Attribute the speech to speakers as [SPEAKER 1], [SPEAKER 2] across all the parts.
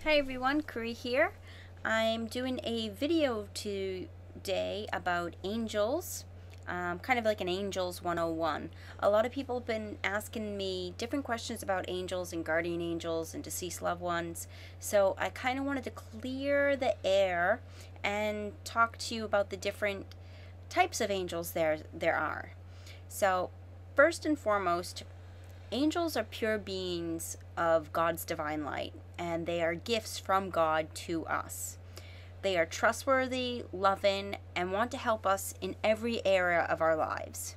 [SPEAKER 1] Hi everyone, Kuri here. I'm doing a video today about angels, kind of like an Angels 101. A lot of people have been asking me different questions about angels and guardian angels and deceased loved ones, so I kind of wanted to clear the air and talk to you about the different types of angels there are. So, first and foremost, angels are pure beings of God's divine light, and they are gifts from God to us. They are trustworthy, loving, and want to help us in every area of our lives.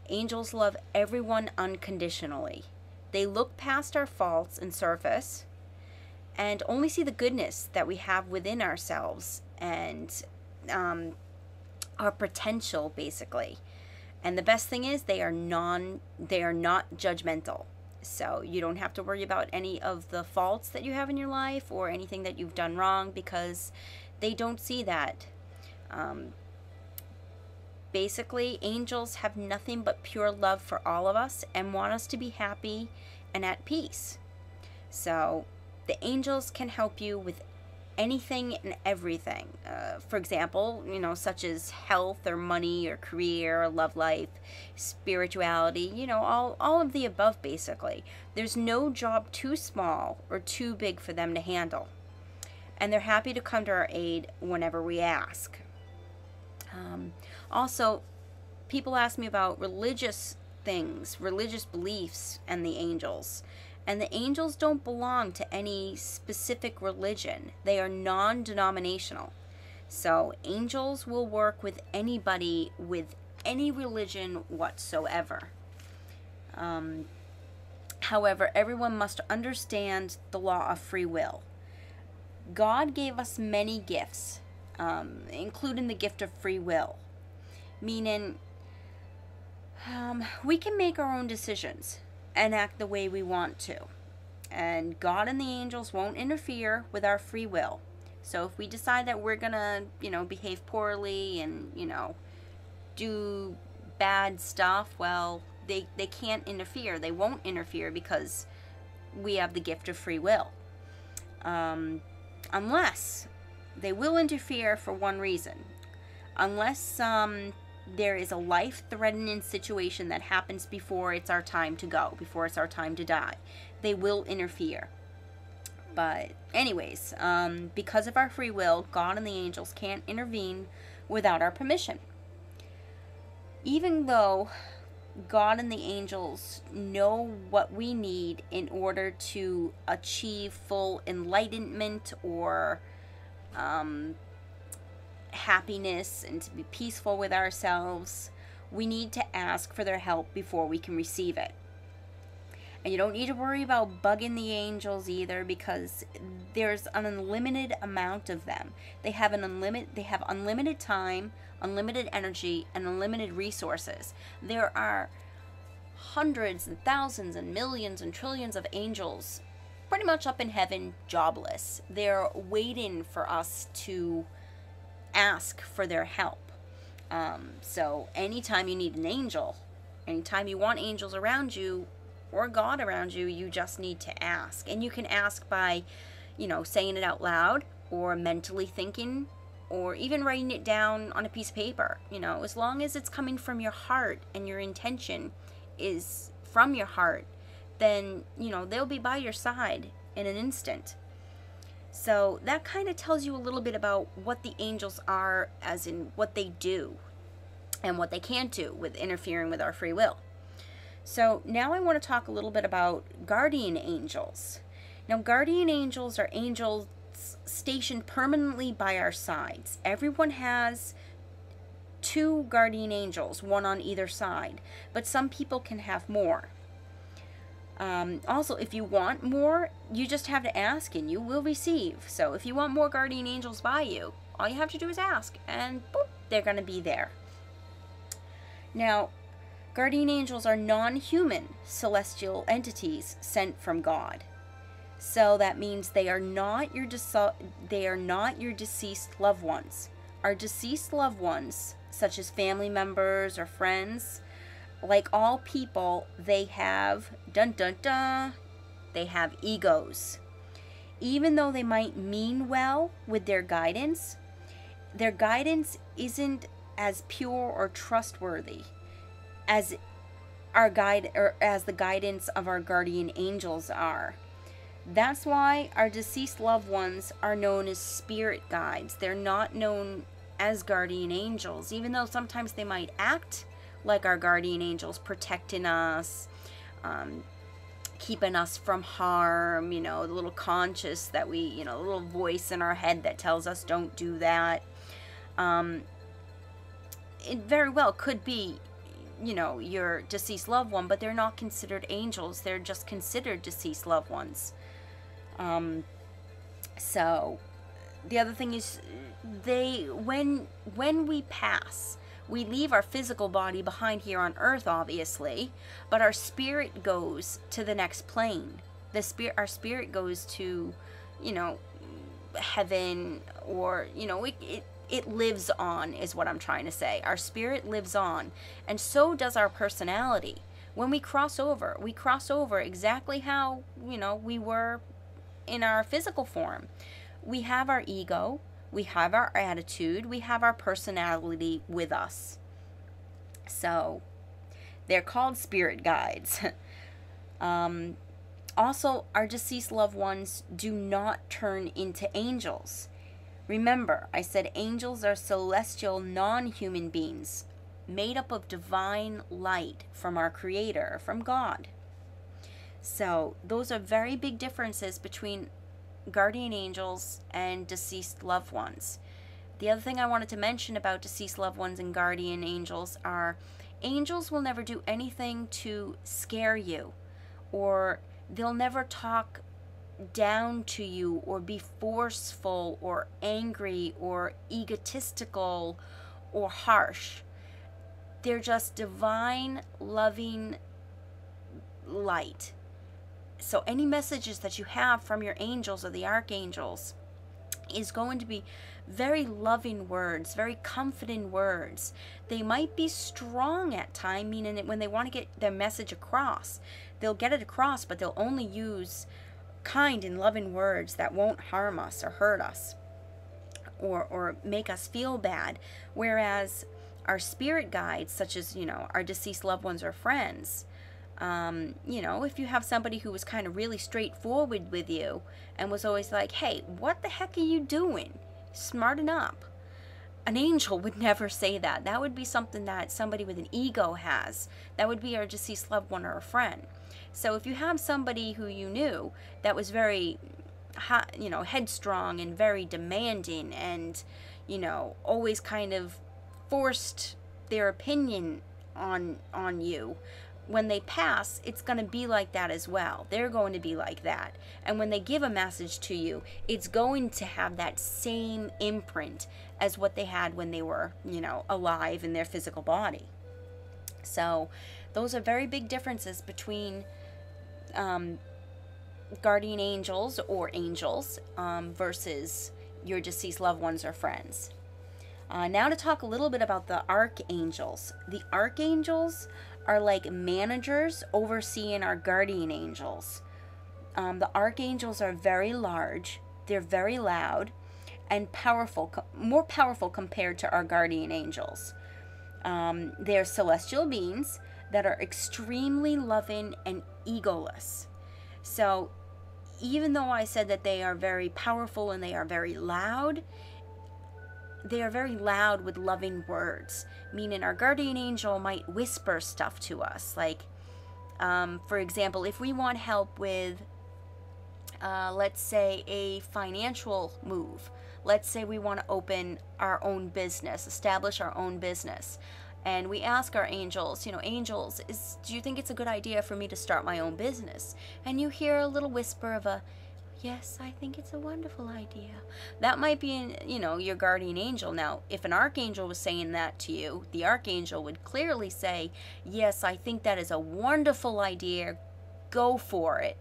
[SPEAKER 1] Angels love everyone unconditionally. They look past our faults and surface and only see the goodness that we have within ourselves and our potential, basically. And the best thing is they are not judgmental. So you don't have to worry about any of the faults that you have in your life or anything that you've done wrong, because they don't see that. Basically, angels have nothing but pure love for all of us and want us to be happy and at peace. So the angels can help you with anything and everything. For example, such as health or money or career or love life, spirituality, all of the above, basically. There's no job too small or too big for them to handle. And they're happy to come to our aid whenever we ask. Also, people ask me about religious things, religious beliefs, and the angels. And the angels don't belong to any specific religion. They are non-denominational. So angels will work with anybody with any religion whatsoever. However, everyone must understand the law of free will. God gave us many gifts, including the gift of free will, meaning we can make our own decisions and act the way we want to. And God and the angels won't interfere with our free will. So if we decide that we're gonna, behave poorly and, do bad stuff, well, they can't interfere. They won't interfere because we have the gift of free will. Unless they will interfere for one reason. Unless there is a life-threatening situation that happens before it's our time to go, before it's our time to die. They will interfere. But anyways, because of our free will, God and the angels can't intervene without our permission. Even though God and the angels know what we need in order to achieve full enlightenment or happiness and to be peaceful with ourselves, we need to ask for their help before we can receive it. And you don't need to worry about bugging the angels either, because there's an unlimited amount of them. They have unlimited time, unlimited energy, and unlimited resources. There are hundreds and thousands and millions and trillions of angels pretty much up in heaven, jobless. They're waiting for us to ask for their help. So anytime you need an angel, anytime you want angels around you or God around you, you just need to ask. And you can ask by, saying it out loud or mentally thinking or even writing it down on a piece of paper. As long as it's coming from your heart and your intention is from your heart, then, they'll be by your side in an instant. So that kind of tells you a little bit about what the angels are, as in what they do and what they can't do with interfering with our free will. So now I want to talk a little bit about guardian angels. Now, guardian angels are angels stationed permanently by our sides. Everyone has 2 guardian angels, one on either side, but some people can have more. Also, if you want more, you just have to ask and you will receive. So if you want more guardian angels by you, all you have to do is ask, and boop, they're going to be there. Now, guardian angels are non-human celestial entities sent from God. So that means they are not your deceased loved ones. Our deceased loved ones, such as family members or friends, like all people, they have, they have egos. even though they might mean well with their guidance isn't as pure or trustworthy as our guide, or as the guidance of our guardian angels are. That's why our deceased loved ones are known as spirit guides. They're not known as guardian angels, even though sometimes they might act like our guardian angels, protecting us, keeping us from harm, the little conscious that we, the little voice in our head that tells us don't do that. It very well could be, your deceased loved one, but they're not considered angels. They're just considered deceased loved ones. So the other thing is when we pass, we leave our physical body behind here on earth, obviously, but our spirit goes to the next plane. Our spirit goes to, heaven, or, it lives on, is what I'm trying to say. Our spirit lives on, and so does our personality. When we cross over exactly how, we were in our physical form. We have our ego, we have our attitude, we have our personality with us. So they're called spirit guides. Also, our deceased loved ones do not turn into angels. Remember, I said angels are celestial, non-human beings made up of divine light from our Creator, from God. So those are very big differences between guardian angels and deceased loved ones. The other thing I wanted to mention about deceased loved ones and guardian angels are angels will never do anything to scare you, or they'll never talk down to you or be forceful or angry or egotistical or harsh. They're just divine, loving light. So any messages that you have from your angels or the archangels is going to be very loving words, very comforting words. They might be strong at time, meaning that when they want to get their message across, they'll get it across, but they'll only use kind and loving words that won't harm us or hurt us or make us feel bad. Whereas our spirit guides, such as, our deceased loved ones or friends, if you have somebody who was kind of really straightforward with you and was always like, hey, what the heck are you doing? Smarten up. An angel would never say that. That would be something that somebody with an ego has. That would be our deceased loved one or a friend. So if you have somebody who you knew that was very, headstrong and very demanding and, always kind of forced their opinion on you, when they pass, it's going to be like that as well. They're going to be like that. And when they give a message to you, it's going to have that same imprint as what they had when they were, alive in their physical body. So those are very big differences between guardian angels or angels versus your deceased loved ones or friends. Now to talk a little bit about the archangels. The archangels are like managers overseeing our guardian angels. The archangels are very large, they're very loud, and powerful, more powerful compared to our guardian angels. They're celestial beings that are extremely loving and egoless. So even though I said that they are very powerful and they are very loud with loving words, meaning our guardian angel might whisper stuff to us. Like, for example, if we want help with, let's say, a financial move. Let's say we want to open our own business, establish our own business. And we ask our angels, angels, do you think it's a good idea for me to start my own business? And you hear a little whisper of a, yes, I think it's a wonderful idea. That might be, your guardian angel. Now, if an archangel was saying that to you, the archangel would clearly say, yes, I think that is a wonderful idea. Go for it.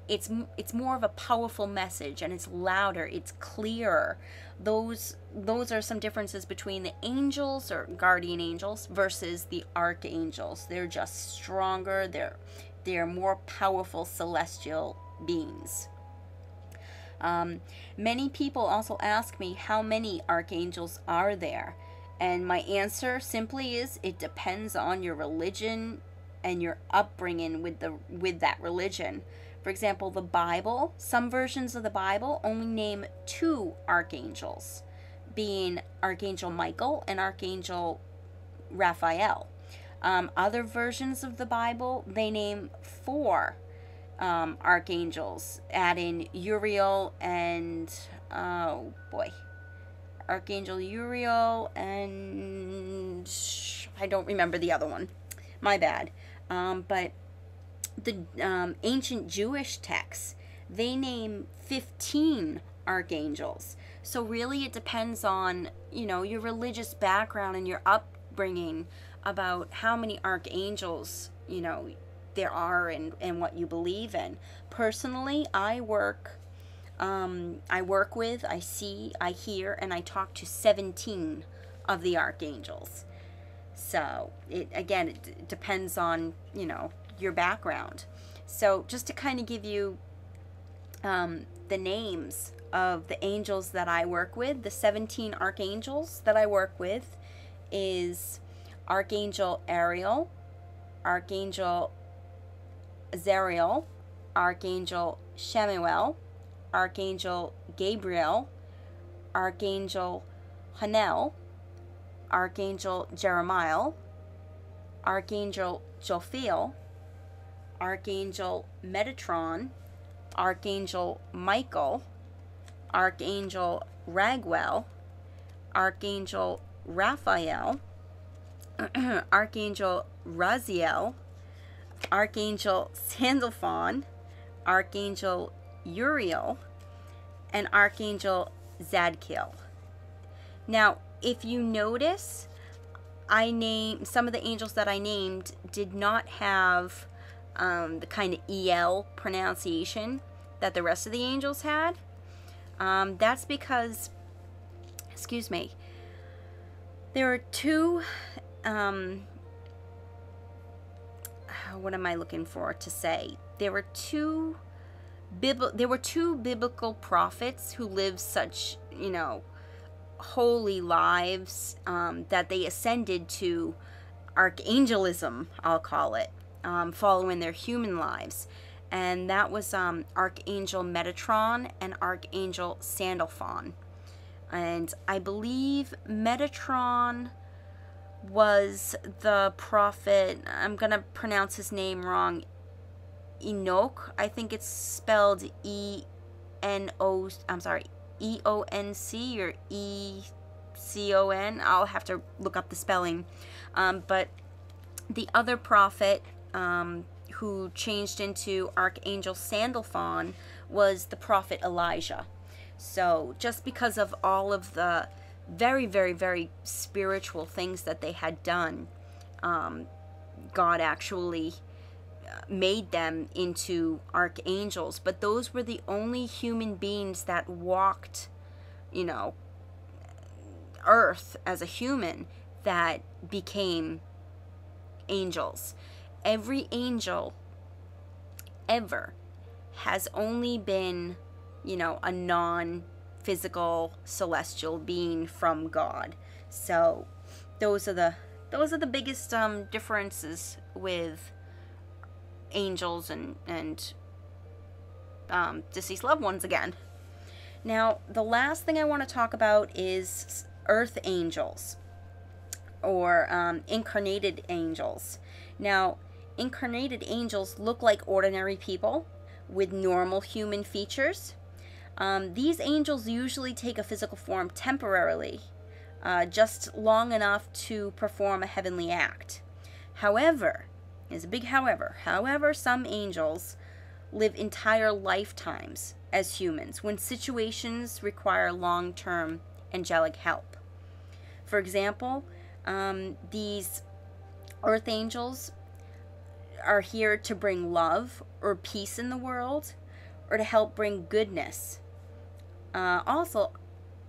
[SPEAKER 1] It's more of a powerful message, and it's louder, it's clearer. Those are some differences between the angels or guardian angels versus the archangels. They're just stronger. They're more powerful celestial beings. Many people also ask me how many archangels are there. And my answer simply is it depends on your religion and your upbringing with that religion. For example, the Bible, some versions of the Bible only name 2 archangels, being Archangel Michael and Archangel Raphael. Other versions of the Bible, they name 4 archangels, adding Uriel and, oh boy, Archangel Uriel and I don't remember the other one. My bad. But the ancient Jewish texts, they name 15 archangels. So really it depends on, your religious background and your upbringing about how many archangels, there are and what you believe in. Personally, I work with, I see, I hear, and I talk to 17 of the archangels. So it depends on, your background. So just to kind of give you the names of the angels that I work with, the 17 archangels that I work with is Archangel Ariel, Archangel Zariel, Archangel Shemuel, Archangel Gabriel, Archangel Hanel, Archangel Jeremiah, Archangel Jophiel, Archangel Metatron, Archangel Michael, Archangel Raguel, Archangel Raphael, Archangel Raziel, Archangel Sandalphon, Archangel Uriel, and Archangel Zadkiel. Now, if you notice, some of the angels that I named did not have the kind of EL pronunciation that the rest of the angels had. That's because, excuse me, there are 2, what am I looking for to say? There were two biblical prophets who lived such, holy lives that they ascended to archangelism, I'll call it, following their human lives. And that was Archangel Metatron and Archangel Sandalphon. And I believe Metatron was the prophet, I'm going to pronounce his name wrong, Enoch. I think it's spelled E-N-O, I'm sorry, E-O-N-C or E-C-O-N. I'll have to look up the spelling. But the other prophet who changed into Archangel Sandalphon was the prophet Elijah. So just because of all of the very, very, very spiritual things that they had done, God actually made them into archangels. But those were the only human beings that walked, earth as a human that became angels. Every angel ever has only been, a non-physical celestial being from God. So those are the biggest differences with angels and deceased loved ones again. Now, the last thing I want to talk about is earth angels, or incarnated angels. Now, incarnated angels look like ordinary people with normal human features. These angels usually take a physical form temporarily, just long enough to perform a heavenly act. However, there's a big however, some angels live entire lifetimes as humans when situations require long-term angelic help. For example, these earth angels are here to bring love or peace in the world, or to help bring goodness. Also,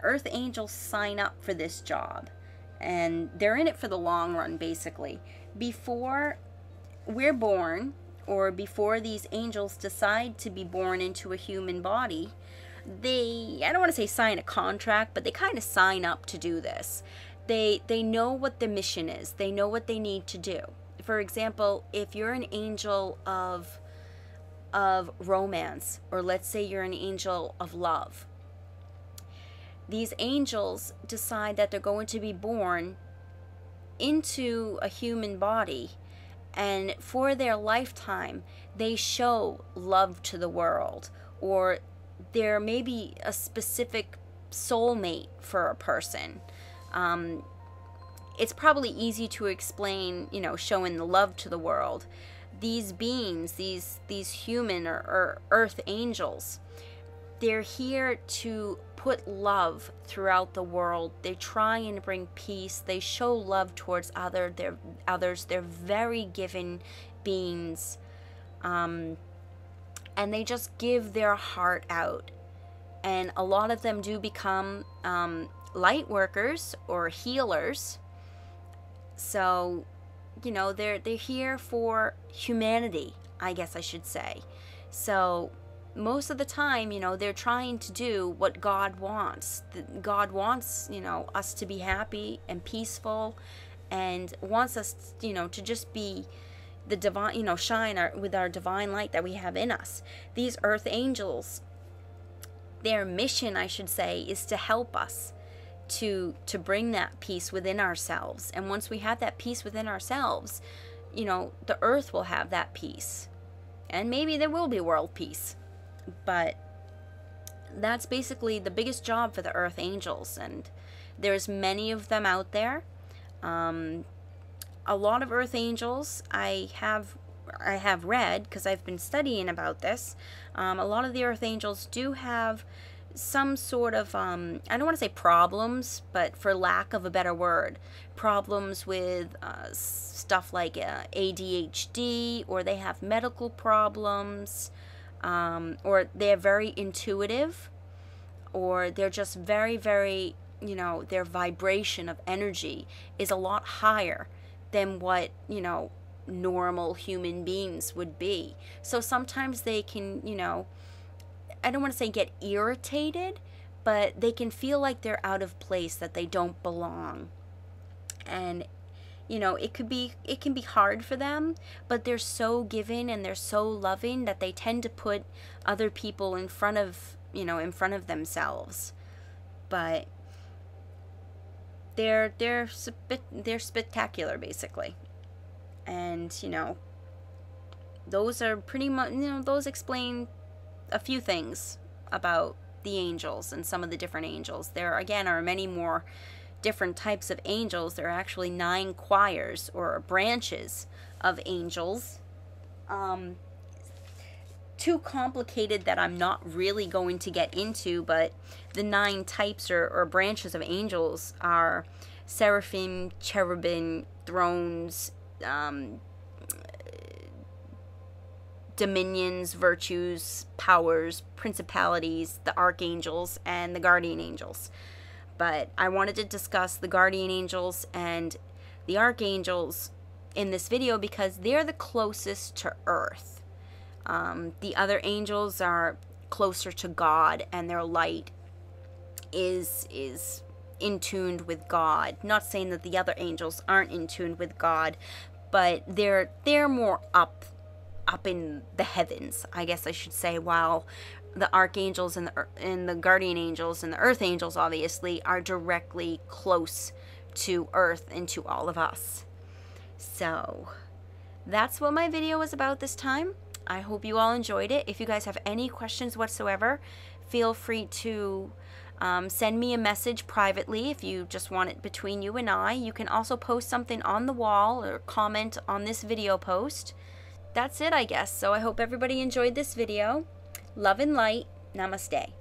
[SPEAKER 1] earth angels sign up for this job, and they're in it for the long run, basically. Before we're born, or before these angels decide to be born into a human body, I don't want to say sign a contract, but they kind of sign up to do this. They know what the mission is. They know what they need to do. For example, if you're an angel of romance, or let's say you're an angel of love, these angels decide that they're going to be born into a human body, and for their lifetime they show love to the world, or there may be a specific soulmate for a person. It's probably easy to explain, showing the love to the world. These beings, these human or earth angels, they're here to put love throughout the world. They try and bring peace. They show love towards others. They're very giving beings. And they just give their heart out. And a lot of them do become light workers or healers. So, they're here for humanity, I guess I should say. So most of the time, they're trying to do what God wants. God wants, us to be happy and peaceful, and wants us, to just be the divine, shine with our divine light that we have in us. These earth angels, their mission, I should say, is to help us to bring that peace within ourselves. And once we have that peace within ourselves, the earth will have that peace. And maybe there will be world peace. But that's basically the biggest job for the earth angels, and there's many of them out there. A lot of earth angels I have read, because I've been studying about this. A lot of the earth angels do have some sort of I don't want to say problems, but for lack of a better word, problems with stuff like ADHD, or they have medical problems. Or they're very intuitive, or they're just very, very, their vibration of energy is a lot higher than what, normal human beings would be. So sometimes they can, I don't want to say get irritated, but they can feel like they're out of place, that they don't belong. And it can be hard for them, but they're so giving and they're so loving that they tend to put other people in front of themselves. But they're spectacular, basically. And those are pretty much, those explain a few things about the angels and some of the different angels. There again are many more different types of angels. There are actually 9 choirs or branches of angels. Too complicated that I'm not really going to get into, but the 9 types or branches of angels are seraphim, cherubim, thrones, dominions, virtues, powers, principalities, the archangels, and the guardian angels. But I wanted to discuss the guardian angels and the archangels in this video because they're the closest to Earth. The other angels are closer to God, and their light is in tune with God. Not saying that the other angels aren't in tune with God, but they're more up in the heavens, I guess I should say, while the archangels and the guardian angels and the earth angels obviously are directly close to Earth and to all of us. So that's what my video was about this time. I hope you all enjoyed it. If you guys have any questions whatsoever, feel free to send me a message privately if you just want it between you and I. You can also post something on the wall or comment on this video post. That's it, I guess. So I hope everybody enjoyed this video. Love and light. Namaste.